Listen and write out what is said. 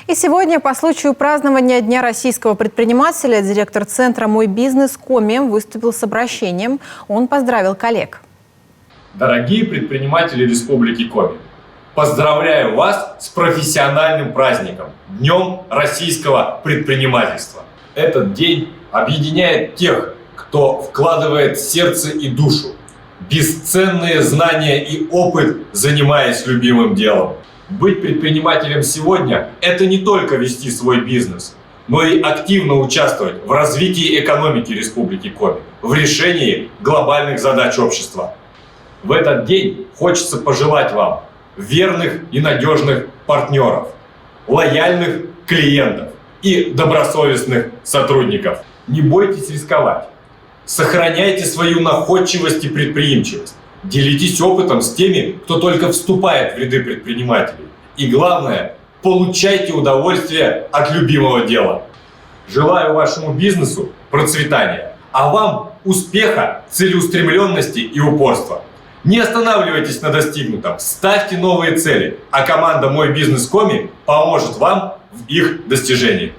И сегодня по случаю празднования Дня российского предпринимателя директор центра «Мой бизнес» Коми выступил с обращением. Он поздравил коллег. Дорогие предприниматели Республики Коми, поздравляю вас с профессиональным праздником – Днем российского предпринимательства. Этот день объединяет тех, кто вкладывает сердце и душу, бесценные знания и опыт, занимаясь любимым делом. Быть предпринимателем сегодня – это не только вести свой бизнес, но и активно участвовать в развитии экономики Республики Коми, в решении глобальных задач общества. В этот день хочется пожелать вам верных и надежных партнеров, лояльных клиентов и добросовестных сотрудников. Не бойтесь рисковать. Сохраняйте свою находчивость и предприимчивость. Делитесь опытом с теми, кто только вступает в ряды предпринимателей. И главное, получайте удовольствие от любимого дела. Желаю вашему бизнесу процветания, а вам успеха, целеустремленности и упорства. Не останавливайтесь на достигнутом, ставьте новые цели, а команда «Мой бизнес Коми» поможет вам в их достижении.